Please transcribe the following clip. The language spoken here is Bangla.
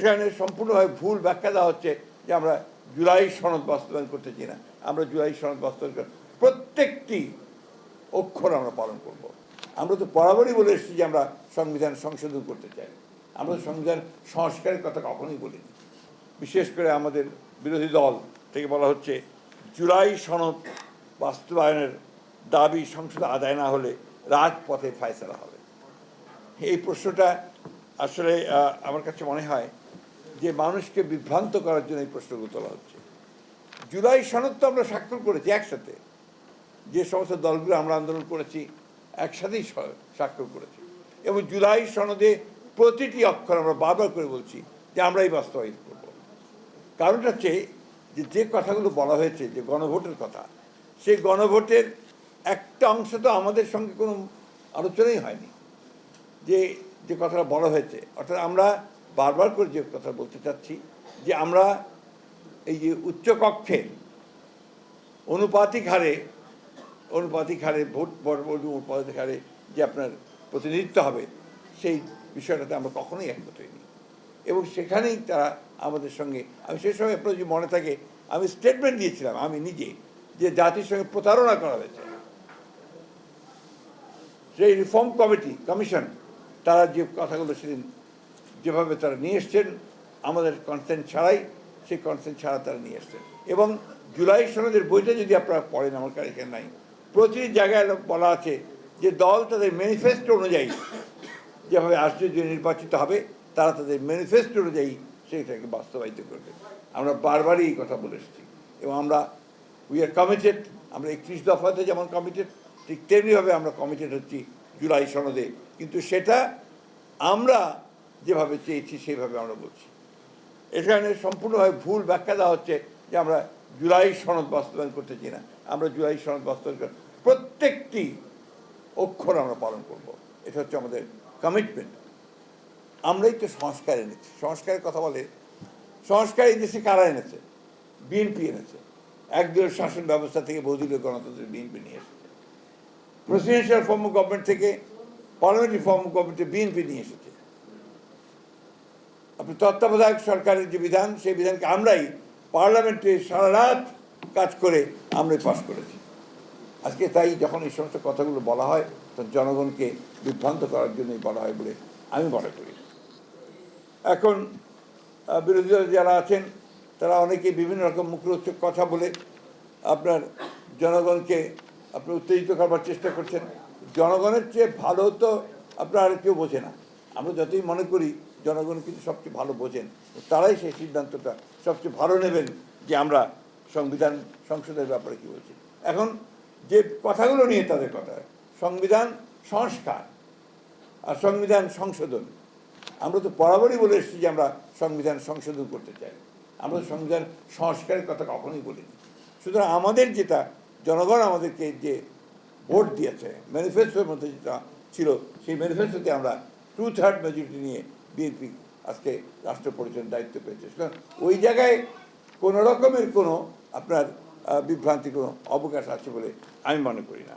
এখানে সম্পূর্ণভাবে ভুল ব্যাখ্যা দেওয়া হচ্ছে যে আমরা জুলাই সনদ বাস্তবায়ন করতে চাই না। আমরা জুলাই সনদ বাস্তবায়ন প্রত্যেকটি অক্ষর আমরা পালন করব। আমরা তো বরাবরই বলে এসেছি যে আমরা সংবিধান সংশোধন করতে চাই। আমরা সংবিধান সংস্কারের কথা কখনোই বলিনি। বিশেষ করে আমাদের বিরোধী দল থেকে বলা হচ্ছে জুলাই সনদ বাস্তবায়নের দাবি সংসদে আদায় না হলে রাজপথে ফয়সালা হবে। এই প্রশ্নটা আসলে আমার কাছে মনে হয় যে মানুষকে বিভ্রান্ত করার জন্য এই প্রশ্নগুলো তোলা হচ্ছে। জুলাই সনদ তো আমরা স্বাক্ষর করেছি একসাথে, যে সমস্ত দলগুলো আমরা আন্দোলন করেছি একসাথেই স্বাক্ষর করেছি, এবং জুলাই সনদে প্রতিটি অক্ষর আমরা বারবার করে বলছি যে আমরাই বাস্তবায়ন করব। কারণটা হচ্ছে যে কথাগুলো বলা হয়েছে, যে গণভোটের কথা, সেই গণভোটের একটা অংশ তো আমাদের সঙ্গে কোনো আলোচনাই হয়নি। যে কথাটা বলা হয়েছে, অর্থাৎ আমরা বারবার করে যে কথা বলতে চাচ্ছি যে আমরা এই যে উচ্চকক্ষের অনুপাতিক হারে ভোট অনুপাতিক হারে যে আপনার প্রতিনিধিত্ব হবে, সেই বিষয়টাতে আমরা কখনোই একমত হইনি। এবং সেখানেই তারা আমাদের সঙ্গে, আমি সেই সময় আপনার যদি মনে থাকে, আমি স্টেটমেন্ট দিয়েছিলাম আমি নিজে, যে জাতির সঙ্গে প্রতারণা করা হয়েছে। সেই রিফর্ম কমিশন তারা যে কথাগুলো সেদিন যেভাবে তারা নিয়ে এসছেন আমাদের কনসেন্ট ছাড়াই, সেই কনসেন্ট ছাড়া তারা নিয়ে এসছেন। এবং জুলাই সনদের বইটা যদি আপনারা পড়েন, আমার কাছে এখানে নাই, প্রতিটি জায়গায় বলা আছে যে দল তাদের ম্যানিফেস্টো অনুযায়ী যেভাবে আশ্চর্য নির্বাচিত হবে, তারা তাদের ম্যানিফেস্টো অনুযায়ী সেইটাকে বাস্তবায়িত করবে। আমরা বারবারই এই কথা বলে এসেছি, এবং আমরা উই আর কমিটেড। আমরা 31 দফাতে যেমন কমিটেড, ঠিক তেমনিভাবে আমরা কমিটেড হচ্ছি জুলাই সনদে। কিন্তু সেটা আমরা যেভাবে চেয়েছি সেইভাবে আমরা বলছি। এখানে সম্পূর্ণভাবে ভুল ব্যাখ্যা দেওয়া হচ্ছে যে আমরা জুলাই সনদ বাস্তবায়ন করতে চাই না। আমরা জুলাই সনদ বাস্তবায়ন প্রত্যেকটি অক্ষর আমরা পালন করব। এটা হচ্ছে আমাদের কমিটমেন্ট। আমরাই তো সংস্কার এনেছি। সংস্কারের কথা বলে, সংস্কার এই দেশে কারা এনেছে? বিএনপি এনেছে। একদলীয় শাসন ব্যবস্থা থেকে বহুদলীয় গণতন্ত্রের বিএনপি নিয়ে এসেছে। প্রেসিডেন্সিয়াল ফর্ম অফ গভর্নমেন্ট থেকে পার্লামেন্টারি ফর্ম অফ গভর্নমেন্টে বিএনপি নিয়ে এসেছে। আপনি তত্ত্বাবধায়ক সরকারের যে বিধান, সেই বিধানকে আমরাই পার্লামেন্টে সারা রাত কাজ করে আমরাই পাশ করেছি। আজকে তাই যখন এই সমস্ত কথাগুলো বলা হয়, তখন জনগণকে বিভ্রান্ত করার জন্যই বলা হয় বলে আমি মনে করি। এখন বিরোধী দল যারা আছেন তারা অনেকে বিভিন্ন রকম মুখরোচক কথা বলে আপনার জনগণকে আপনার উত্তেজিত করবার চেষ্টা করছেন। জনগণের চেয়ে ভালো তো আপনার আর কেউ বোঝে না। আমরা যতই মনে করি জনগণ কিন্তু সবচেয়ে ভালো বোঝেন, তারাই সেই সিদ্ধান্তটা সবচেয়ে ভালো নেবেন যে আমরা সংবিধান সংশোধনের ব্যাপারে কী বলছি। এখন যে কথাগুলো নিয়ে তাদের কথা, সংবিধান সংস্কার আর সংবিধান সংশোধন, আমরা তো বরাবরই বলে এসেছি যে আমরা সংবিধান সংশোধন করতে চাই। আমরা সংবিধান সংস্কারের কথা কখনোই বলিনি। সুতরাং আমাদের যেটা জনগণ আমাদেরকে যে ভোট দিয়েছে, ম্যানিফেস্টোর মধ্যে যেটা ছিল, সেই ম্যানিফেস্টোতে আমরা 2/3 মেজরিটি নিয়ে বিএনপি আজকে রাষ্ট্র পরিচালনার দায়িত্ব পেয়েছে। সুতরাং ওই জায়গায় কোনো রকমের কোনো আপনার বিভ্রান্তি, কোনো অবকাশ আছে বলে আমি মনে করি না।